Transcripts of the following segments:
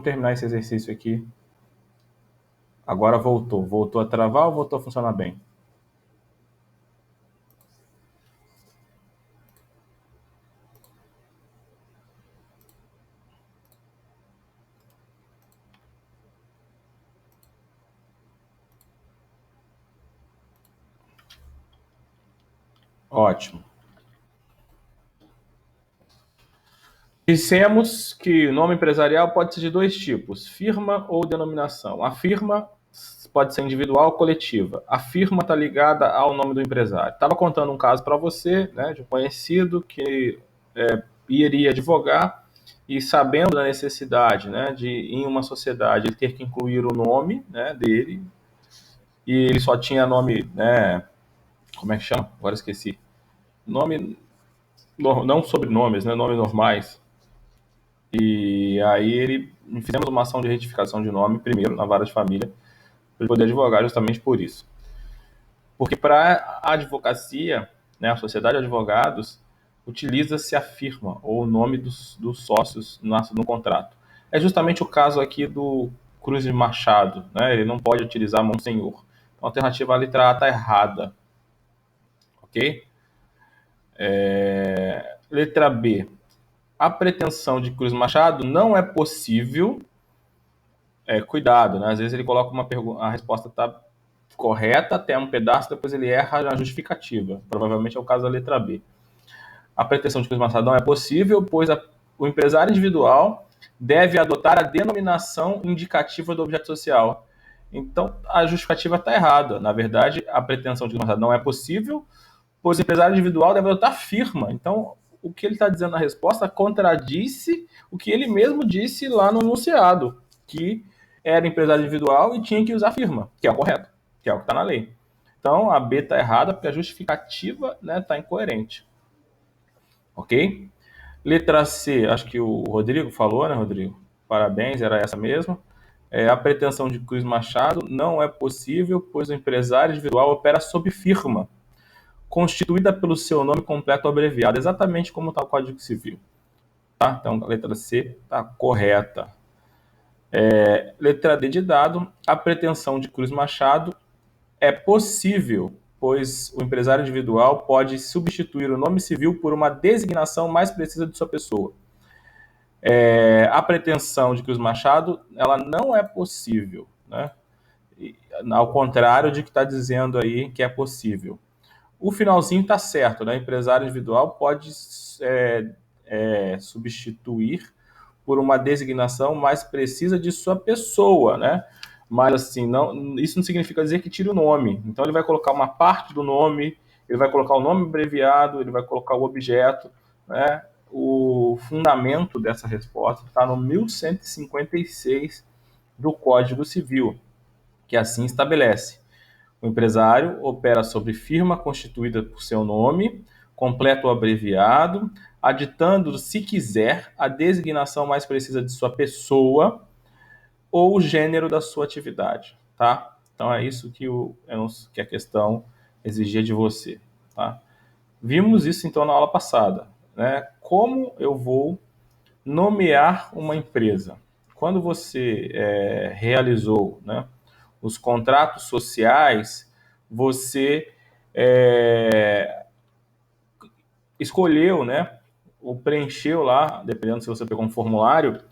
terminar esse exercício aqui. Agora voltou. Voltou a travar ou voltou a funcionar bem? Ótimo. Dissemos que o nome empresarial pode ser de dois tipos, firma ou denominação. A firma pode ser individual ou coletiva. A firma está ligada ao nome do empresário. Estava contando um caso para você, né, de um conhecido que iria advogar e sabendo da necessidade, né, de em uma sociedade ele ter que incluir o nome, né, dele, e ele só tinha nome, né, como é que chama? Agora esqueci. Nome, não sobrenomes, né, nomes normais. E aí fizemos uma ação de retificação de nome, primeiro, na vara de família, para ele poder advogar justamente por isso. Porque para a advocacia, né, a sociedade de advogados, utiliza-se a firma ou o nome dos sócios no contrato. É justamente o caso aqui do Cruz de Machado, né? Ele não pode utilizar Monsenhor. Então, a alternativa à letra A está errada. Ok? Letra B. A pretensão de Cruz Machado não é possível. Cuidado, né? Às vezes ele coloca uma pergunta, a resposta está correta até um pedaço, depois ele erra na justificativa. Provavelmente é o caso da letra B. A pretensão de Cruz Machado não é possível, pois o empresário individual deve adotar a denominação indicativa do objeto social. Então, a justificativa está errada. Na verdade, a pretensão de Cruz Machado não é possível, pois o empresário individual deve adotar firma. Então, o que ele está dizendo na resposta contradiz o que ele mesmo disse lá no enunciado, que era empresário individual e tinha que usar firma, que é o correto, que é o que está na lei. Então, a B está errada porque a justificativa está incoerente. Ok? Letra C, acho que o Rodrigo falou, né, Rodrigo? Parabéns, era essa mesmo. A pretensão de Cruz Machado não é possível, pois o empresário individual opera sob firma, constituída pelo seu nome completo ou abreviado, exatamente como está o Código Civil. Tá? Então, a letra C está correta. Letra D de dado, a pretensão de Cruz Machado é possível, pois o empresário individual pode substituir o nome civil por uma designação mais precisa de sua pessoa. A pretensão de Cruz Machado, ela não é possível, né? Ao contrário de que está dizendo aí que é possível. O finalzinho está certo, né? O empresário individual pode substituir por uma designação mais precisa de sua pessoa, né? Mas assim, isso não significa dizer que tire o nome. Então ele vai colocar uma parte do nome, ele vai colocar o nome abreviado, ele vai colocar o objeto, né? O fundamento dessa resposta está no 1156 do Código Civil, que assim estabelece. O empresário opera sobre firma constituída por seu nome, completo ou abreviado, aditando, se quiser, a designação mais precisa de sua pessoa ou o gênero da sua atividade, tá? Então é isso que a questão exigia de você, tá? Vimos isso então na aula passada, né? Como eu vou nomear uma empresa? Quando você realizou, né, os contratos sociais, você escolheu, né, ou preencheu lá, dependendo se você pegou um formulário,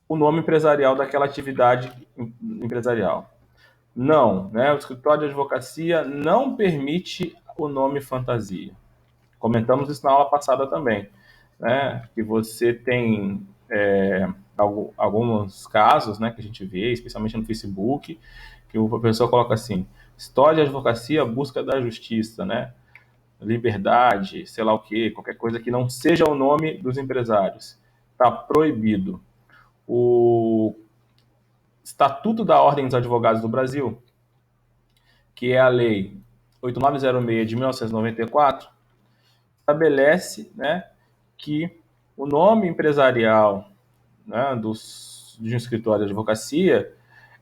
o nome empresarial daquela atividade empresarial. Não, né, o escritório de advocacia não permite o nome fantasia. Comentamos isso na aula passada também, né, que você tem alguns casos, né, que a gente vê, especialmente no Facebook, que o professor coloca assim: história de advocacia, busca da justiça, né? Liberdade, sei lá o quê, qualquer coisa que não seja o nome dos empresários. Está proibido. O Estatuto da Ordem dos Advogados do Brasil, que é a Lei 8906 de 1994, estabelece, né, que o nome empresarial, né, de um escritório de advocacia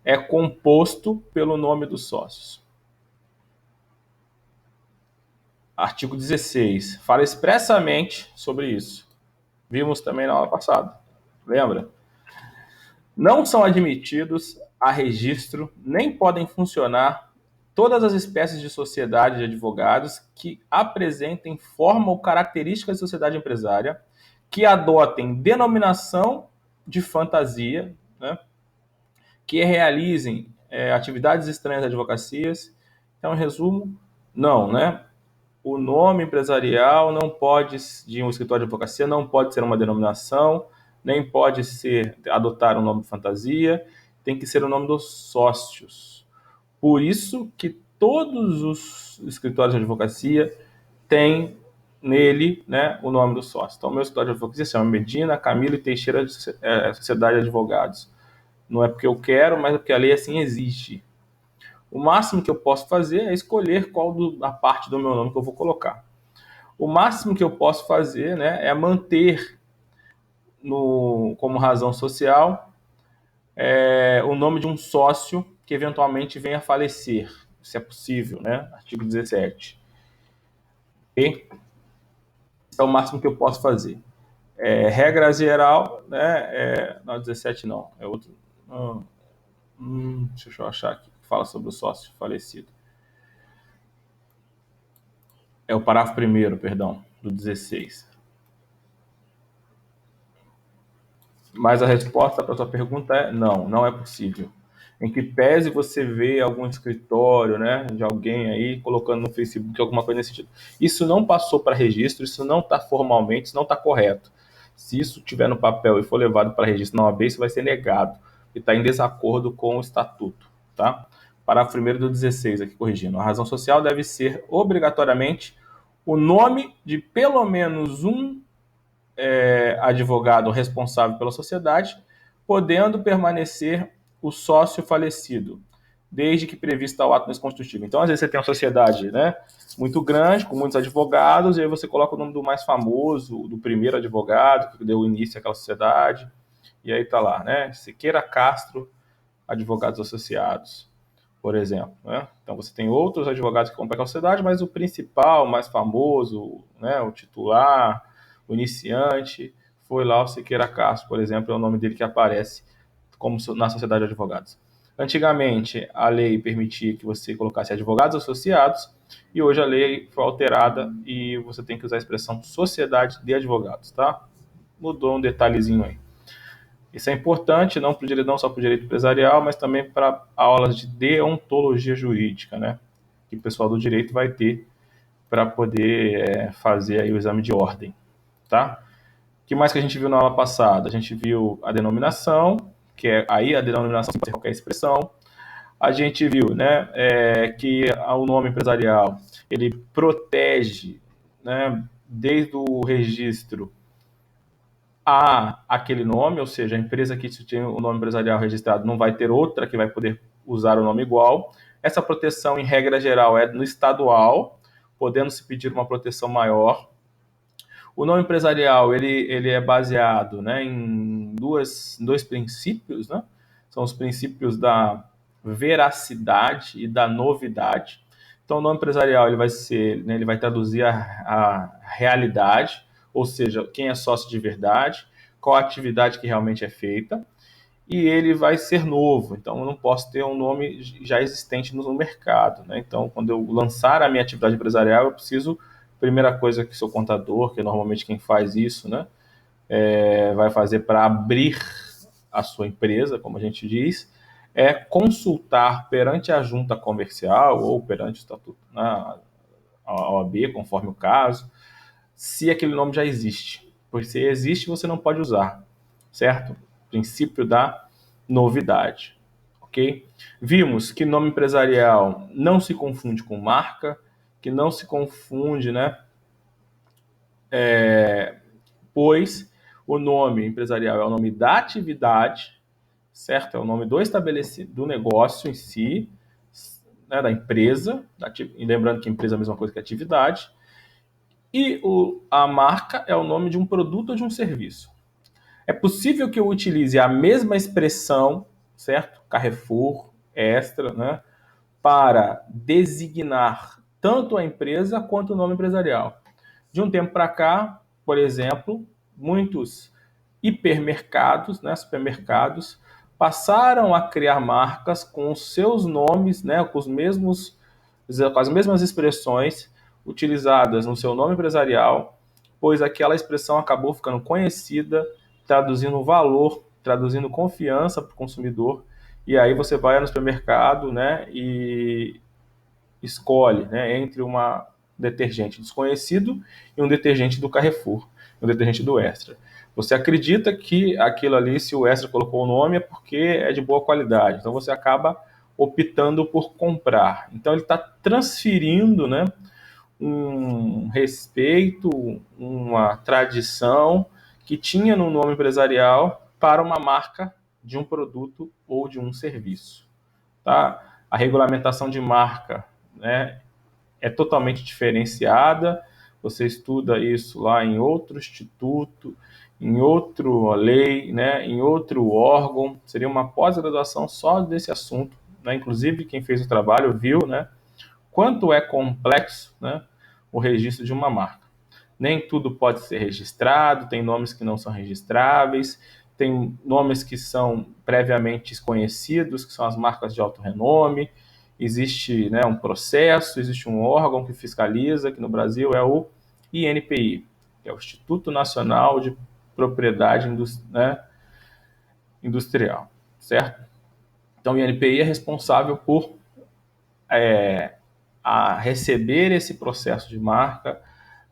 é composto pelo nome dos sócios. Artigo 16 fala expressamente sobre isso. Vimos também na aula passada. Lembra? Não são admitidos a registro, nem podem funcionar todas as espécies de sociedade de advogados que apresentem forma ou características de sociedade empresária, que adotem denominação de fantasia, né, que realizem atividades estranhas à advocacias. Então, em resumo, não, né? O nome empresarial não pode, de um escritório de advocacia, não pode ser uma denominação, nem pode ser adotar um nome de fantasia, tem que ser o nome dos sócios. Por isso que todos os escritórios de advocacia têm nele, né, o nome do sócio. Então, o meu escritório de advocacia se chama Medina Camilo e Teixeira Sociedade de Advogados. Não é porque eu quero, mas é porque a lei assim exige. O máximo que eu posso fazer é escolher qual a parte do meu nome que eu vou colocar. O máximo que eu posso fazer, né, é manter como razão social o nome de um sócio que eventualmente venha a falecer, se é possível, né? Artigo 17. Okay? É o máximo que eu posso fazer. Regra geral, né? Não, 17 não, é outro. Deixa eu achar aqui. Fala sobre o sócio falecido. É o parágrafo 1º, perdão, do 16. Mas a resposta para a sua pergunta é não, não é possível. Em que pese você vê algum escritório, né, de alguém aí colocando no Facebook alguma coisa nesse sentido. Isso não passou para registro, isso não está formalmente, isso não está correto. Se isso tiver no papel e for levado para registro na OAB, isso vai ser negado e está em desacordo com o estatuto, tá? Parágrafo 1º do 16, aqui corrigindo. A razão social deve ser obrigatoriamente o nome de pelo menos um advogado responsável pela sociedade, podendo permanecer o sócio falecido, desde que prevista o ato mais constitutivo. Então, às vezes, você tem uma sociedade, né, muito grande, com muitos advogados, e aí você coloca o nome do mais famoso, do primeiro advogado que deu início àquela sociedade, e aí tá lá, né, Siqueira Castro, advogados associados, por exemplo. Né? Então, você tem outros advogados que compõem a sociedade, mas o principal, o mais famoso, né, o titular, o iniciante, foi lá o Siqueira Castro, por exemplo, é o nome dele que aparece como na sociedade de advogados. Antigamente, a lei permitia que você colocasse advogados associados, e hoje a lei foi alterada e você tem que usar a expressão sociedade de advogados, tá? Mudou um detalhezinho aí. Isso é importante não só para o direito empresarial, mas também para aulas de deontologia jurídica, né? Que o pessoal do direito vai ter para poder fazer aí o exame de ordem, tá? O que mais que a gente viu na aula passada? A gente viu a denominação, que é aí a denominação pode ser qualquer expressão. A gente viu, né, que o nome empresarial ele protege, né, desde o registro a aquele nome, ou seja, a empresa que tem o nome empresarial registrado não vai ter outra que vai poder usar o nome igual. Essa proteção, em regra geral, é no estadual, podendo se pedir uma proteção maior. O nome empresarial ele é baseado, né, em dois princípios, né? São os princípios da veracidade e da novidade. Então, o nome empresarial ele vai ser, né, ele vai traduzir a realidade, ou seja, quem é sócio de verdade, qual a atividade que realmente é feita, e ele vai ser novo. Então, eu não posso ter um nome já existente no mercado, né? Então, quando eu lançar a minha atividade empresarial, eu preciso, primeira coisa que sou contador, que é normalmente quem faz isso, né, vai fazer para abrir a sua empresa, como a gente diz, é consultar perante a junta comercial ou perante o estatuto, né, a OAB, conforme o caso, se aquele nome já existe. Porque se existe, você não pode usar, certo? Princípio da novidade, ok? Vimos que nome empresarial não se confunde com marca, que não se confunde, né? Pois o nome empresarial é o nome da atividade, certo? É o nome do estabelecido, do negócio em si, né, da empresa, e lembrando que empresa é a mesma coisa que atividade, e a marca é o nome de um produto ou de um serviço. É possível que eu utilize a mesma expressão, certo? Carrefour, Extra, né, para designar tanto a empresa quanto o nome empresarial. De um tempo para cá, por exemplo, muitos hipermercados, né, supermercados, passaram a criar marcas com os seus nomes, né, com as mesmas expressões utilizadas no seu nome empresarial, pois aquela expressão acabou ficando conhecida, traduzindo valor, traduzindo confiança para o consumidor. E aí você vai no supermercado, né, e escolhe, né, entre uma detergente desconhecido e um detergente do Carrefour, um detergente do Extra. Você acredita que aquilo ali, se o Extra colocou o nome, é porque é de boa qualidade. Então você acaba optando por comprar. Então ele está transferindo, né, um respeito, uma tradição que tinha no nome empresarial para uma marca de um produto ou de um serviço. Tá? A regulamentação de marca, né, é totalmente diferenciada. Você estuda isso lá em outro instituto, em outra lei, né, em outro órgão. Seria uma pós-graduação só desse assunto. Né? Inclusive, quem fez o trabalho viu, né, quanto é complexo, né, o registro de uma marca. Nem tudo pode ser registrado, tem nomes que não são registráveis, tem nomes que são previamente desconhecidos, que são as marcas de alto renome. Existe, né, um processo, existe um órgão que fiscaliza, que no Brasil é o INPI, que é o Instituto Nacional de Propriedade Industrial, certo? Então o INPI é responsável por a receber esse processo de marca,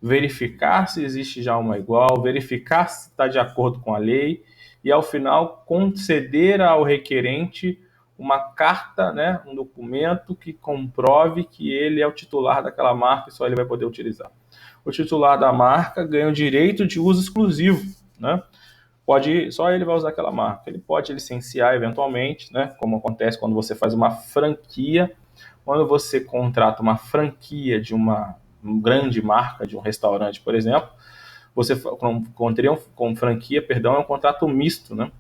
verificar se existe já uma igual, verificar se está de acordo com a lei e, ao final, conceder ao requerente uma carta, né, um documento que comprove que ele é o titular daquela marca e só ele vai poder utilizar. O titular da marca ganha o direito de uso exclusivo, né? Só ele vai usar aquela marca. Ele pode licenciar eventualmente, né, como acontece quando você faz uma franquia. Quando você contrata uma franquia de uma grande marca, de um restaurante, por exemplo, você com franquia, perdão, é um contrato misto, né?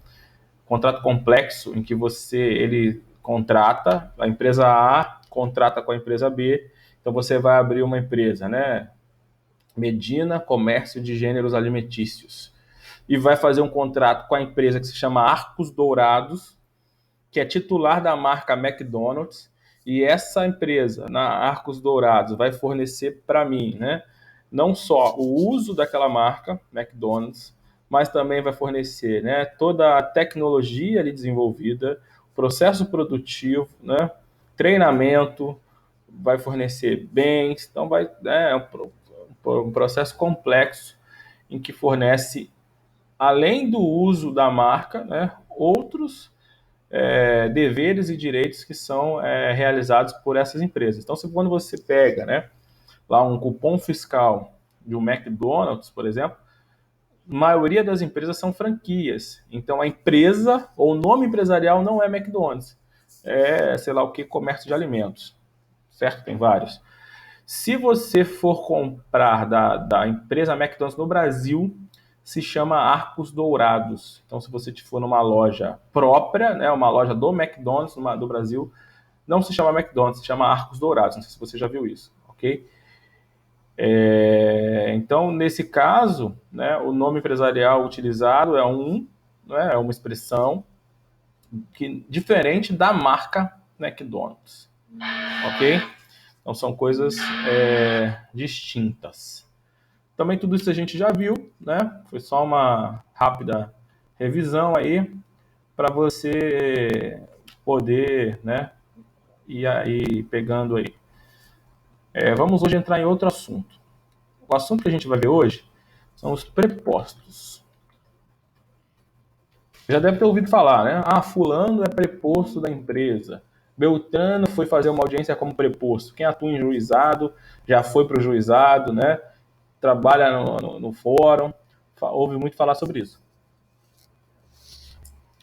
Contrato complexo em que ele contrata, a empresa A contrata com a empresa B, então você vai abrir uma empresa, né? Medina Comércio de Gêneros Alimentícios, e vai fazer um contrato com a empresa que se chama Arcos Dourados, que é titular da marca McDonald's, e essa empresa, na Arcos Dourados, vai fornecer para mim, né, não só o uso daquela marca, McDonald's, mas também vai fornecer, né, toda a tecnologia ali desenvolvida, processo produtivo, né, treinamento, vai fornecer bens, então é um processo complexo em que fornece, além do uso da marca, né, outros deveres e direitos que são realizados por essas empresas. Então, quando você pega, né, lá um cupom fiscal de um McDonald's, por exemplo, a maioria das empresas são franquias. Então, a empresa ou o nome empresarial não é McDonald's, é, sei lá o que, comércio de alimentos, certo? Tem vários. Se você for comprar da empresa McDonald's no Brasil, se chama Arcos Dourados. Então, se você for numa loja própria, né, uma loja do McDonald's do Brasil, não se chama McDonald's, se chama Arcos Dourados. Não sei se você já viu isso, ok? Então, nesse caso, né, o nome empresarial utilizado é uma expressão diferente da marca McDonald's, ok? Então, são coisas distintas. Também tudo isso a gente já viu, né? Foi só uma rápida revisão aí para você poder, né, ir aí pegando aí. Vamos hoje entrar em outro assunto. O assunto que a gente vai ver hoje são os prepostos. Já deve ter ouvido falar, né? Ah, fulano é preposto da empresa. Beltrano foi fazer uma audiência como preposto. Quem atua em juizado já foi para o juizado, né? Trabalha no fórum, ouve muito falar sobre isso.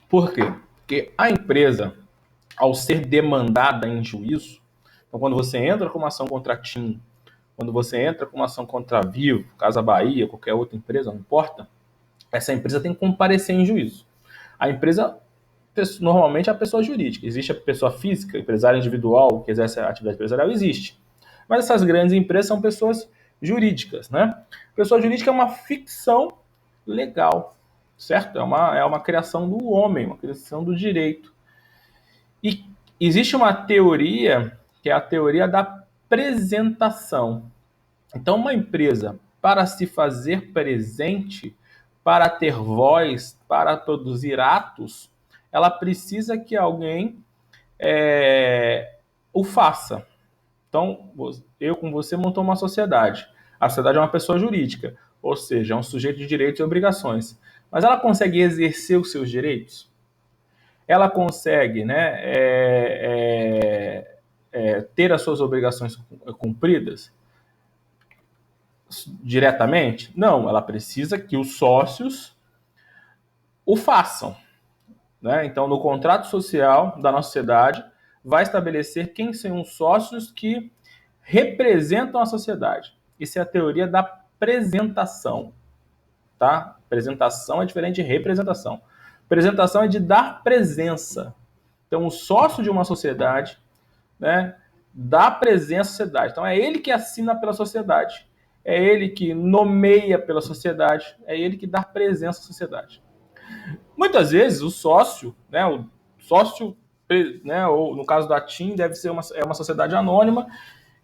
Por quê? Porque a empresa, ao ser demandada em juízo, então quando você entra com uma ação contra a TIM, quando você entra com uma ação contra a Vivo, Casa Bahia, qualquer outra empresa, não importa, essa empresa tem que comparecer em juízo. A empresa, normalmente, é a pessoa jurídica. Existe a pessoa física, empresário individual, que exerce a atividade empresarial, existe. Mas essas grandes empresas são pessoas jurídicas, né? Pessoa jurídica é uma ficção legal. certo? É uma criação do homem, uma criação do direito. E existe uma teoria, que é a teoria da apresentação. Então, uma empresa, para se fazer presente, para ter voz, para produzir atos, ela precisa que alguém o faça. Então, eu com você montou uma sociedade. A sociedade é uma pessoa jurídica, ou seja, é um sujeito de direitos e obrigações. Mas ela consegue exercer os seus direitos? Ela consegue, né, ter as suas obrigações cumpridas diretamente? Não, ela precisa que os sócios o façam. Né? Então, no contrato social da nossa sociedade, vai estabelecer quem são os sócios que representam a sociedade. Isso é a teoria da apresentação. Tá? Apresentação é diferente de representação. Apresentação é de dar presença. Então, o sócio de uma sociedade, né, dá presença à sociedade. Então, é ele que assina pela sociedade. É ele que nomeia pela sociedade. É ele que dá presença à sociedade. Muitas vezes o sócio, né, ou no caso da TIM, deve ser uma sociedade anônima,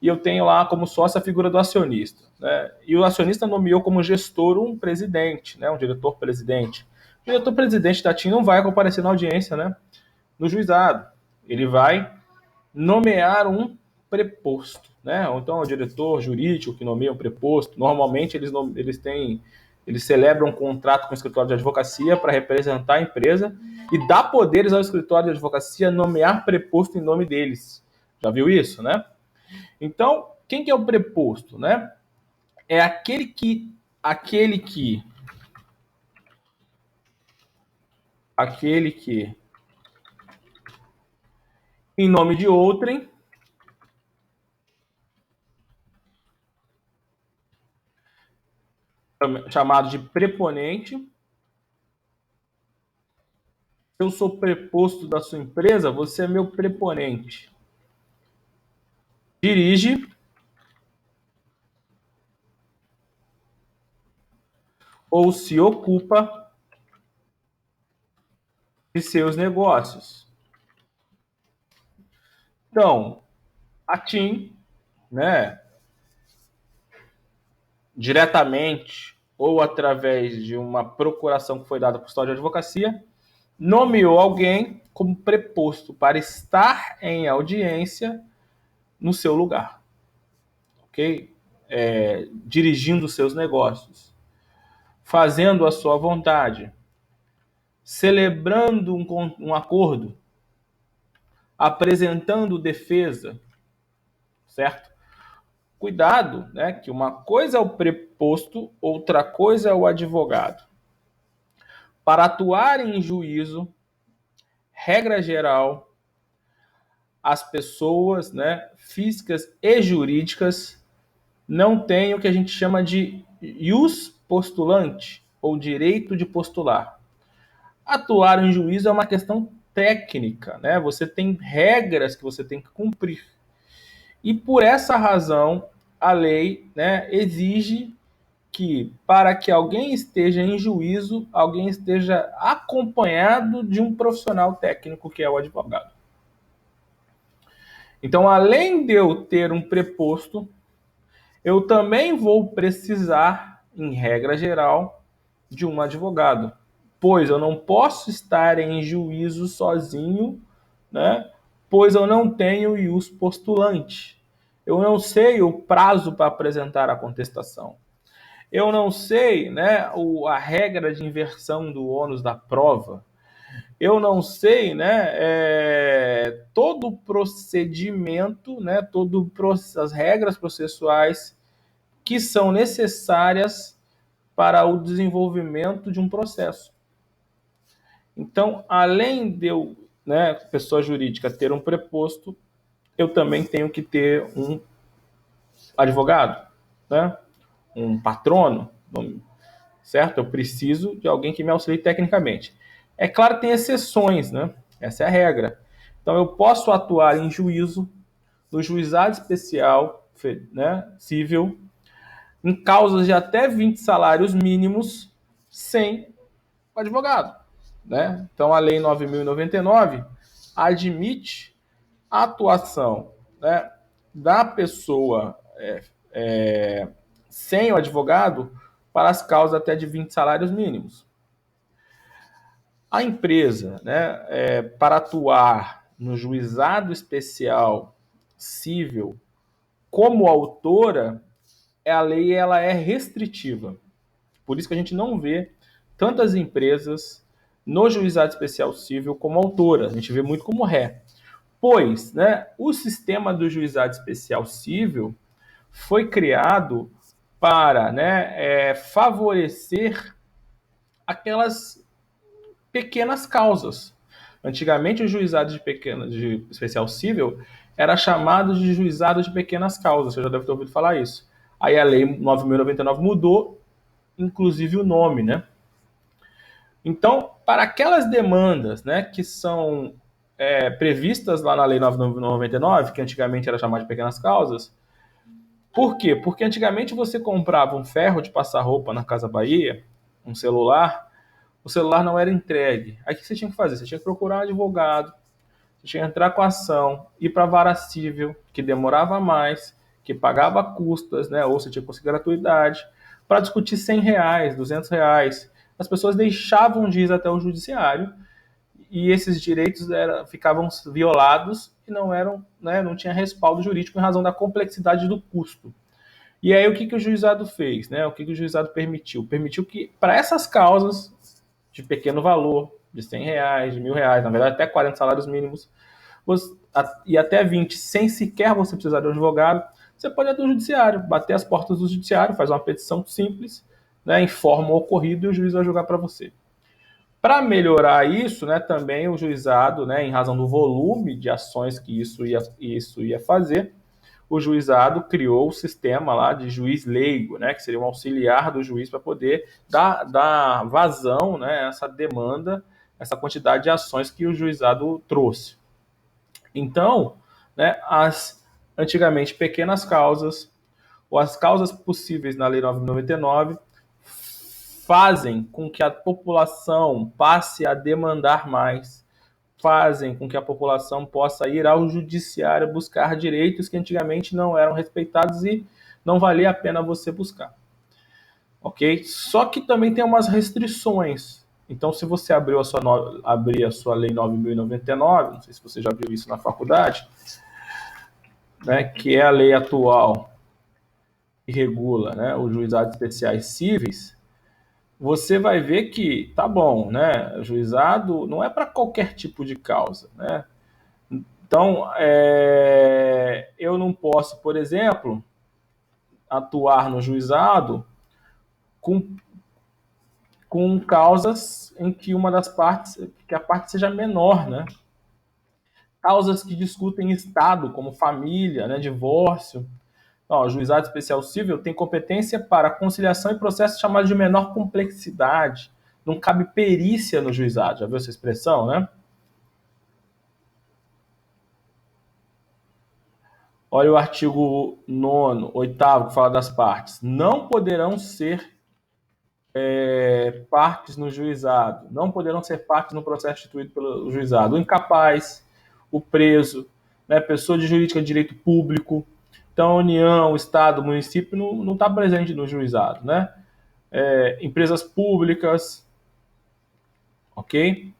e eu tenho lá como sócio a figura do acionista. Né? E o acionista nomeou como gestor um presidente, né, um diretor-presidente. O diretor-presidente da TIM não vai comparecer na audiência, né, no juizado. Ele vai nomear um preposto. Né? Então, é o diretor jurídico que nomeia um preposto. Normalmente, eles celebram um contrato com o escritório de advocacia para representar a empresa e dá poderes ao escritório de advocacia nomear preposto em nome deles. Já viu isso, né? Então, quem que é o preposto, né? É aquele que em nome de outrem, chamado de preponente. Se eu sou preposto da sua empresa, você é meu preponente. Dirige ou se ocupa de seus negócios. Então, a TIM, né, diretamente ou através de uma procuração que foi dada por escritório de advocacia, nomeou alguém como preposto para estar em audiência no seu lugar, ok? Dirigindo seus negócios, fazendo a sua vontade, celebrando um acordo, apresentando defesa, certo? Cuidado, né? Que uma coisa é o preposto, outra coisa é o advogado. Para atuar em juízo, regra geral, as pessoas, né, físicas e jurídicas não têm o que a gente chama de ius postulante, ou direito de postular. Atuar em juízo é uma questão técnica, né? Você tem regras que você tem que cumprir. E por essa razão, a lei, né, exige que, para que alguém esteja em juízo, alguém esteja acompanhado de um profissional técnico, que é o advogado. Então, além de eu ter um preposto, eu também vou precisar, em regra geral, de um advogado, pois eu não posso estar em juízo sozinho, né? Pois eu não tenho ius postulante. Eu não sei o prazo para apresentar a contestação. Eu não sei, né, a regra de inversão do ônus da prova. Eu não sei, né, todo o procedimento, né, as regras processuais que são necessárias para o desenvolvimento de um processo. Então, além de eu, né, pessoa jurídica, ter um preposto, eu também tenho que ter um advogado, né, um patrono, certo? Eu preciso de alguém que me auxilie tecnicamente. É claro que tem exceções, né? Essa é a regra. Então, eu posso atuar em juízo, no juizado especial, né, civil, em causas de até 20 salários mínimos, sem o advogado, né? Então, a Lei 9.099 admite a atuação, né, da pessoa sem o advogado para as causas até de 20 salários mínimos. A empresa, né, para atuar no juizado especial civil como autora, a lei ela é restritiva. Por isso que a gente não vê tantas empresas no juizado especial civil como autoras, a gente vê muito como ré. Pois, né, o sistema do juizado especial civil foi criado para, né, favorecer aquelas pequenas causas. Antigamente, o juizado de especial civil era chamado de juizado de pequenas causas, você já deve ter ouvido falar isso. Aí a lei 9.099 mudou, inclusive o nome, né? Então, para aquelas demandas, né, que são previstas lá na lei 9.099, que antigamente era chamada de pequenas causas, por quê? Porque antigamente você comprava um ferro de passar roupa na Casa Bahia, um celular, o celular não era entregue. Aí o que você tinha que fazer? Você tinha que procurar um advogado, você tinha que entrar com a ação, ir para a vara civil, que demorava mais, que pagava custas, né? Ou você tinha que conseguir gratuidade, para discutir R$ 100, R$ 200. As pessoas deixavam de ir até o judiciário e esses direitos ficavam violados e não eram, né, não tinha respaldo jurídico em razão da complexidade do custo. E aí o que o juizado fez, né? O que o juizado permitiu? Permitiu que para essas causas de pequeno valor, de R$ 100, de R$ 1.000, na verdade até 40 salários mínimos, e até 20, sem sequer você precisar de um advogado, você pode ir até o judiciário, bater as portas do judiciário, faz uma petição simples, né, informa o ocorrido e o juiz vai julgar para você. Para melhorar isso, né, também o juizado, né, em razão do volume de ações que isso ia fazer, o juizado criou o sistema lá de juiz leigo, né, que seria um auxiliar do juiz para poder dar vazão, né, a essa demanda, essa quantidade de ações que o juizado trouxe. Então, né, as antigamente pequenas causas, ou as causas possíveis na Lei 9.099, fazem com que a população passe a demandar mais, fazem com que a população possa ir ao judiciário buscar direitos que antigamente não eram respeitados e não valia a pena você buscar. Ok? Só que também tem umas restrições. Então, se você abrir a sua Lei 9.099, não sei se você já viu isso na faculdade, né, que é a lei atual que regula, né, os juizados especiais cíveis, você vai ver que, tá bom, né, juizado não é para qualquer tipo de causa, né? Então, eu não posso, por exemplo, atuar no juizado com causas em que uma das partes, que a parte seja menor, né? Causas que discutem Estado, como família, né, divórcio. Então, o juizado especial civil tem competência para conciliação e processos chamados de menor complexidade. Não cabe perícia no juizado, já viu essa expressão, né? Olha o artigo 9º, 8º, que fala das partes. Não poderão ser partes no juizado, não poderão ser partes no processo instituído pelo juizado. O incapaz, o preso, né, pessoa de jurídica de direito público. Então, a União, o Estado, o município não está presente no juizado, né? Empresas públicas, ok?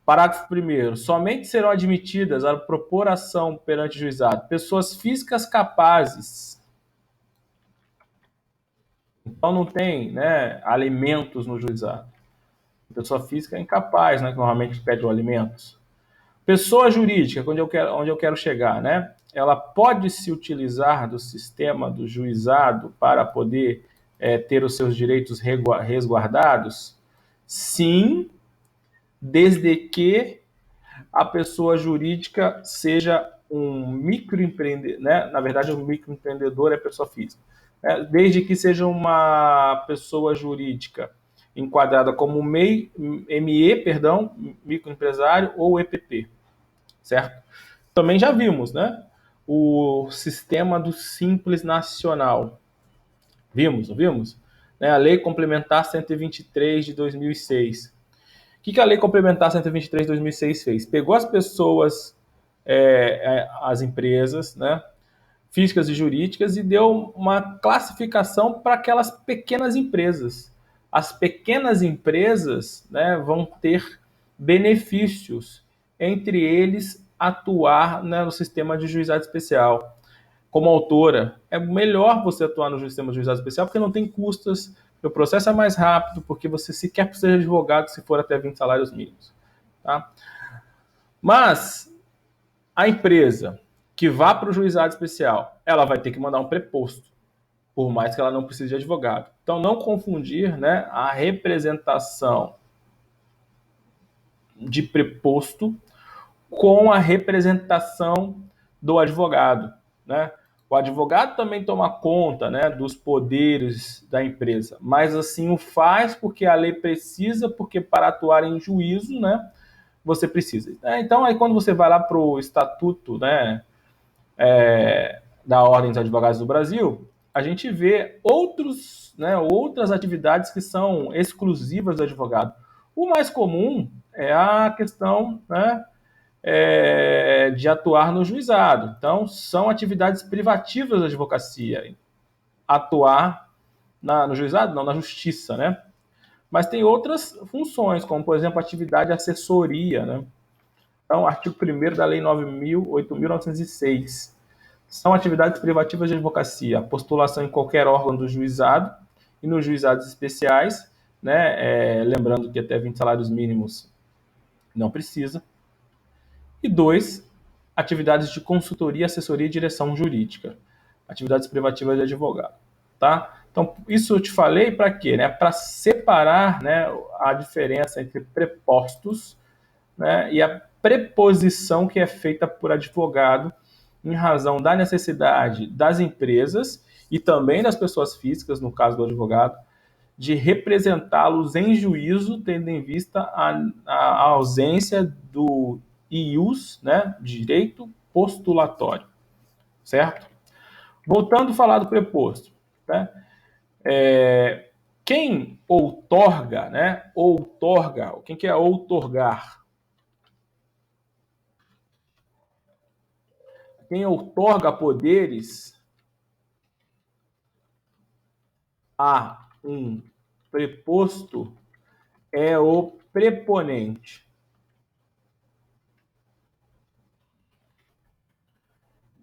Parágrafo 1º. Somente serão admitidas a propor ação perante o juizado pessoas físicas capazes. Então, não tem, né, alimentos no juizado. Pessoa física é incapaz, né, que normalmente pede alimentos. Pessoa jurídica, onde eu quero chegar, né? Ela pode se utilizar do sistema do juizado para poder ter os seus direitos resguardados? Sim, desde que a pessoa jurídica seja um microempreendedor, né? Na verdade, um microempreendedor é pessoa física. Desde que seja uma pessoa jurídica enquadrada como MEI, microempresário ou EPP, certo? Também já vimos, né? O sistema do Simples Nacional. Vimos, não vimos? né, a Lei Complementar 123 de 2006. O que a Lei Complementar 123 de 2006 fez? Pegou as pessoas, as empresas, né, físicas e jurídicas, e deu uma classificação para aquelas pequenas empresas. As pequenas empresas, né, vão ter benefícios, entre eles atuar, né, no sistema de juizado especial. Como autora, é melhor você atuar no sistema de juizado especial porque não tem custas, o processo é mais rápido, porque você sequer precisa de advogado se for até 20 salários mínimos. Tá? Mas a empresa que vá para o juizado especial, ela vai ter que mandar um preposto, por mais que ela não precise de advogado. Então, não confundir, né, a representação de preposto com a representação do advogado, né? O advogado também toma conta, né, dos poderes da empresa, mas assim o faz porque a lei precisa, porque para atuar em juízo, né, você precisa. Então, aí quando você vai lá para o estatuto, né, da Ordem dos Advogados do Brasil, a gente vê outras atividades que são exclusivas do advogado. O mais comum é a questão, né, de atuar no juizado. Então, são atividades privativas da advocacia. Atuar no juizado, não, na justiça, né? Mas tem outras funções, como, por exemplo, atividade de assessoria, né? Então, artigo 1º da Lei 8.906. São atividades privativas de advocacia, a postulação em qualquer órgão do juizado e nos juizados especiais, né? Lembrando que até 20 salários mínimos não precisa. E 2, atividades de consultoria, assessoria e direção jurídica. Atividades privativas de advogado. Tá? Então, isso eu te falei para quê? Né? Para separar, né, a diferença entre prepostos, né, e a preposição que é feita por advogado em razão da necessidade das empresas e também das pessoas físicas, no caso do advogado, de representá-los em juízo, tendo em vista a ausência do ius, né, direito postulatório, certo? Voltando a falar do preposto, né? Quem outorga, né? Outorga, quem que é outorgar? Quem outorga poderes a um preposto é o preponente.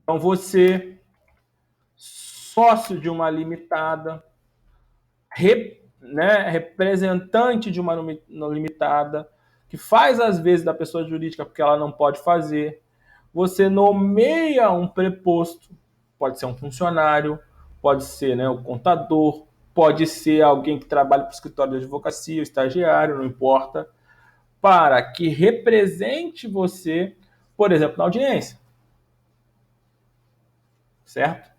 Então, você, sócio de uma limitada, representante de uma limitada, que faz às vezes da pessoa jurídica porque ela não pode fazer, você nomeia um preposto, pode ser um funcionário, pode ser, né, o contador, pode ser alguém que trabalha para o escritório de advocacia, o estagiário, não importa, para que represente você, por exemplo, na audiência, certo?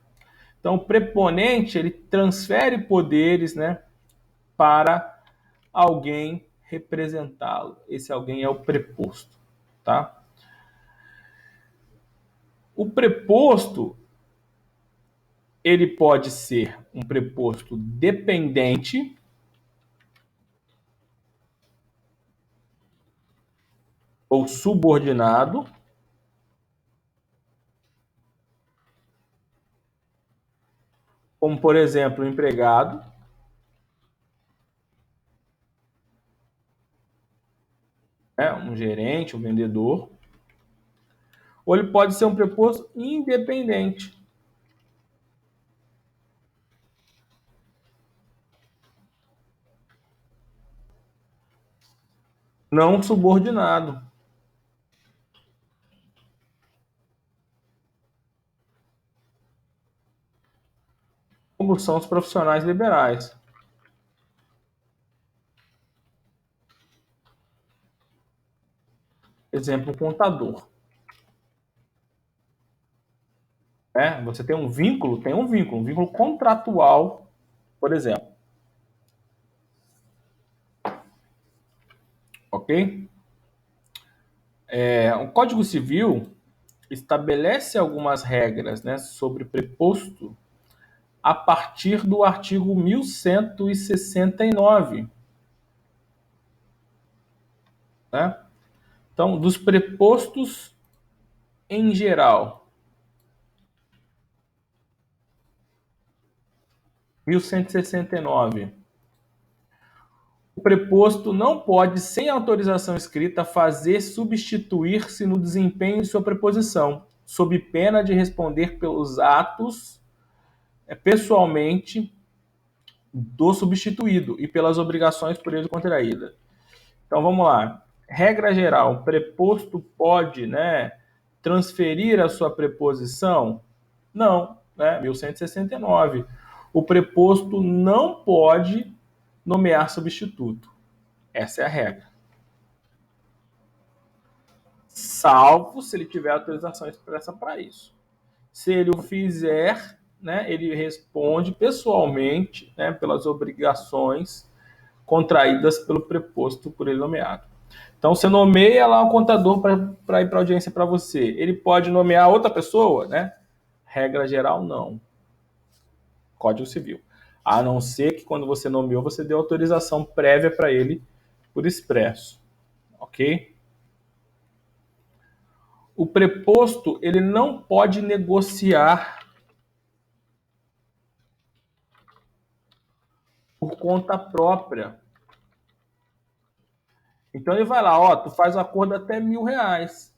Então, o preponente, ele transfere poderes, né, para alguém representá-lo. Esse alguém é o preposto, tá? O preposto, ele pode ser um preposto dependente ou subordinado, como, por exemplo, o empregado, né, um gerente, um vendedor, ou ele pode ser um preposto independente, não subordinado, como são os profissionais liberais. Exemplo, um contador. Você tem um vínculo, um vínculo contratual, por exemplo. Ok? O Código Civil estabelece algumas regras, né, sobre preposto a partir do artigo 1169, né? Então, dos prepostos em geral, 1169. O preposto não pode, sem autorização escrita, fazer substituir-se no desempenho de sua preposição, sob pena de responder pelos atos pessoalmente do substituído e pelas obrigações por ele contraídas. Então vamos lá. Regra geral, o preposto pode, né, transferir a sua preposição? Não, né? 1169. O preposto não pode nomear substituto. Essa é a regra. Salvo se ele tiver autorização expressa para isso. Se ele o fizer, né, ele responde pessoalmente, né, pelas obrigações contraídas pelo preposto por ele nomeado. Então, você nomeia lá um contador para ir para audiência para você. Ele pode nomear outra pessoa, né? Regra geral, não. Código Civil. A não ser que quando você nomeou, você deu autorização prévia para ele por expresso. Ok? O preposto, ele não pode negociar por conta própria. Então ele vai lá, ó, tu faz um acordo até R$ 1.000.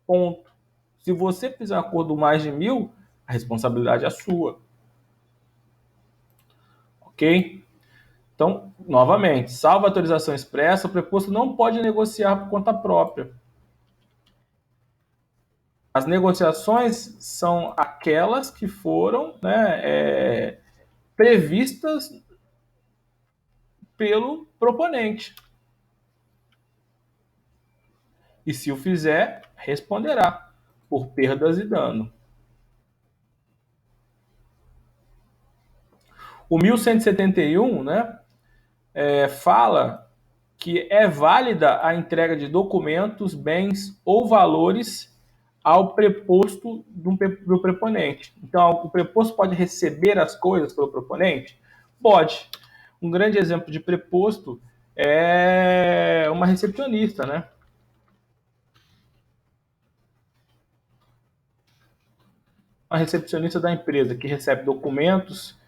Ponto. Se você fizer um acordo mais de 1.000, a responsabilidade é sua. Ok? Então, novamente, salvo autorização expressa, o preposto não pode negociar por conta própria. As negociações são aquelas que foram, né, previstas pelo proponente. E se o fizer, responderá por perdas e dano. O 1171, né, fala que é válida a entrega de documentos, bens ou valores ao preposto do preponente. Então, o preposto pode receber as coisas pelo proponente? Pode. Um grande exemplo de preposto é uma recepcionista, né? Uma recepcionista da empresa que recebe documentos,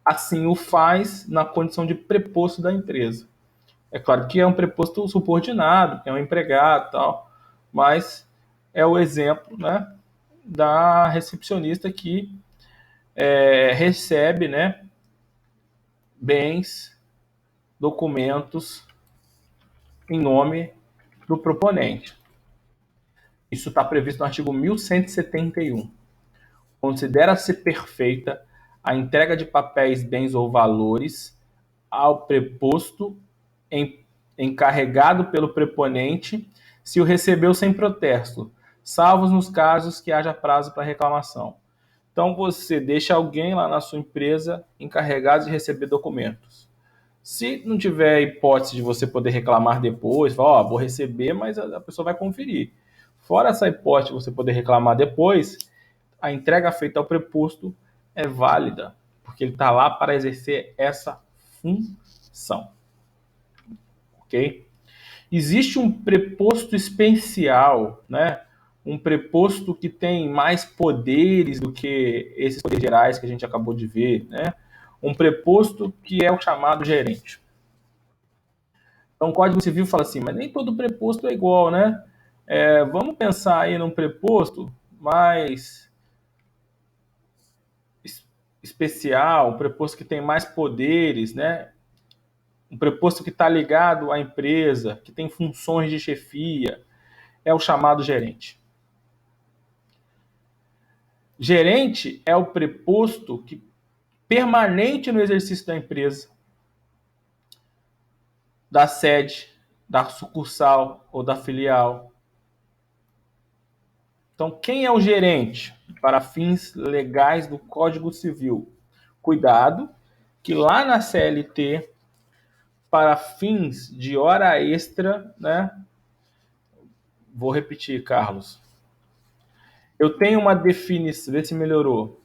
assim o faz na condição de preposto da empresa. É claro que é um preposto subordinado, que é um empregado e tal, mas é o exemplo, né, da recepcionista que recebe, né, bens, documentos em nome do proponente. Isso está previsto no artigo 1171. Considera-se perfeita a entrega de papéis, bens ou valores ao preposto encarregado pelo preponente se o recebeu sem protesto, salvo nos casos que haja prazo para reclamação. Então, você deixa alguém lá na sua empresa encarregado de receber documentos. Se não tiver hipótese de você poder reclamar depois, falar, vou receber, mas a pessoa vai conferir. Fora essa hipótese de você poder reclamar depois, a entrega feita ao preposto é válida, porque ele está lá para exercer essa função. Ok? Existe um preposto especial, né? Um preposto que tem mais poderes do que esses poderes gerais que a gente acabou de ver, né? Um preposto que é o chamado gerente. Então, o Código Civil fala assim, mas nem todo preposto é igual, né? Vamos pensar aí num preposto mais especial, um preposto que tem mais poderes, né? Um preposto que está ligado à empresa, que tem funções de chefia, é o chamado gerente. Gerente é o preposto que permanente no exercício da empresa, da sede, da sucursal ou da filial. Então, quem é o gerente para fins legais do Código Civil? Cuidado, que lá na CLT, para fins de hora extra, né? Vou repetir, Carlos. Eu tenho uma definição, vê se melhorou.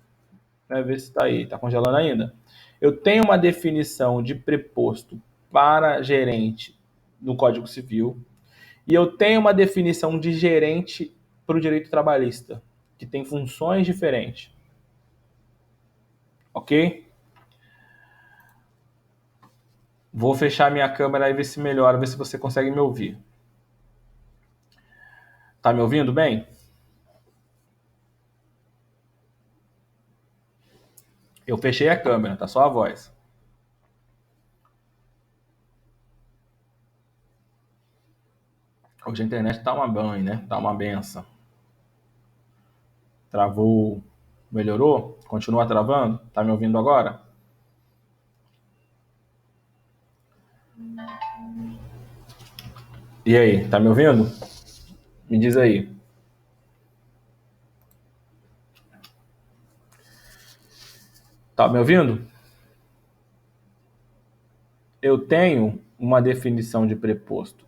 Ver se está aí. Está congelando ainda. Eu tenho uma definição de preposto para gerente no Código Civil e eu tenho uma definição de gerente para o direito trabalhista, que tem funções diferentes. Ok? Vou fechar minha câmera e ver se melhora, ver se você consegue me ouvir. Tá me ouvindo bem? Eu fechei a câmera, tá só a voz. Hoje a internet tá uma banho, né? Tá uma benção. Travou. Melhorou? Continua travando? Tá me ouvindo agora? E aí, tá me ouvindo? Me diz aí. Tá me ouvindo? Eu tenho uma definição de preposto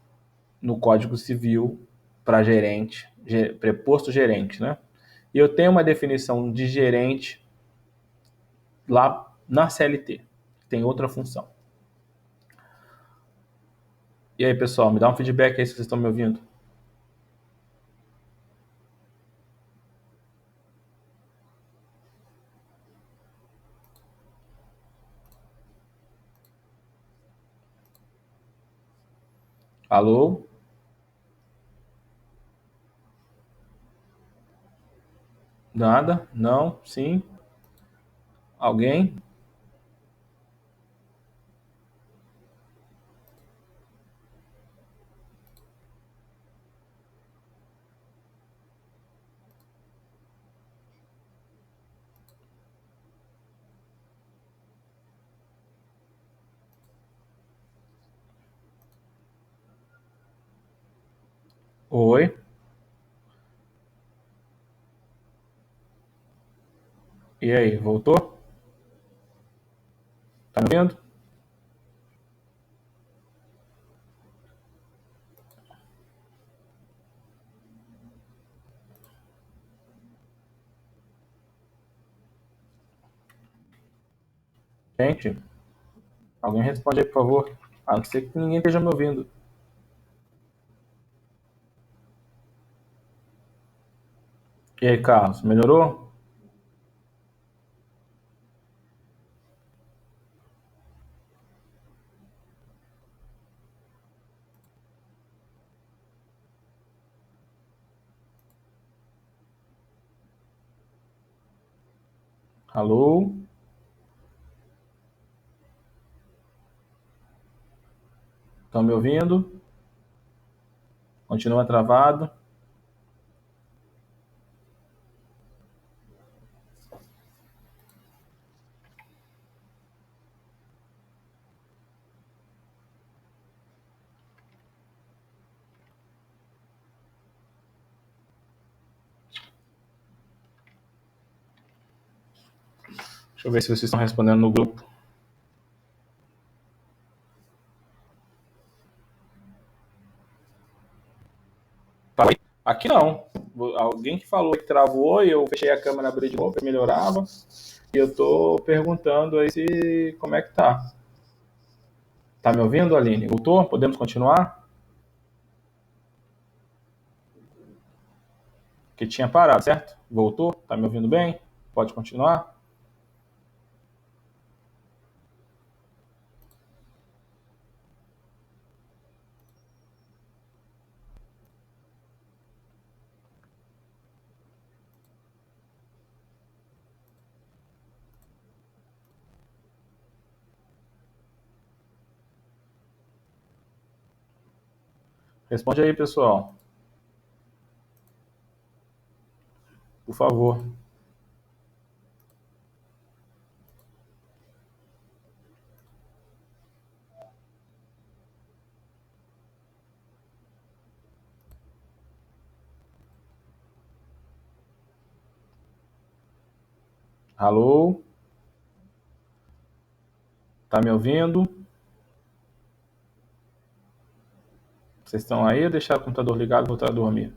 no Código Civil para gerente, preposto gerente, né? E eu tenho uma definição de gerente lá na CLT, que tem outra função. E aí, pessoal, me dá um feedback aí se vocês estão me ouvindo. Alô? Nada? Não? Sim? Alguém? Oi? E aí, voltou? Tá me ouvindo? Gente, alguém responde aí, por favor. A não ser que ninguém esteja me ouvindo. E aí, Carlos, melhorou? Alô? Estão me ouvindo? Continua travado? Deixa eu ver se vocês estão respondendo no grupo. Aqui não. Alguém que falou que travou e eu fechei a câmera, abri de novo, melhorava. E eu tô perguntando aí se como é que tá. Tá me ouvindo, Aline? Voltou? Podemos continuar? Que tinha parado, certo? Voltou? Tá me ouvindo bem? Pode continuar? Responde aí, pessoal. Por favor. Alô? Tá me ouvindo? Vocês estão aí ou deixar o computador ligado e voltar a dormir?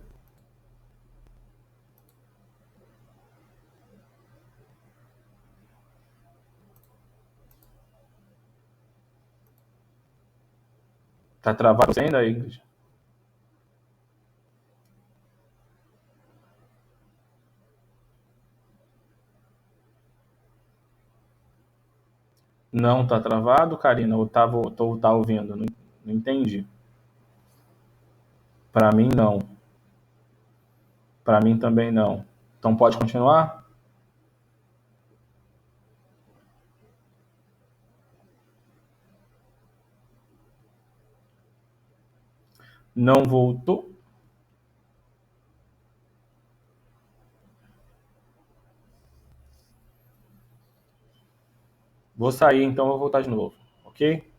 Tá travado você ainda, Ingrid? Não tá travado, Karina? Ou tá ouvindo? Não, não entendi. Para mim, não. Para mim também não. Então pode continuar? Não voltou? Vou sair, então vou voltar de novo, ok?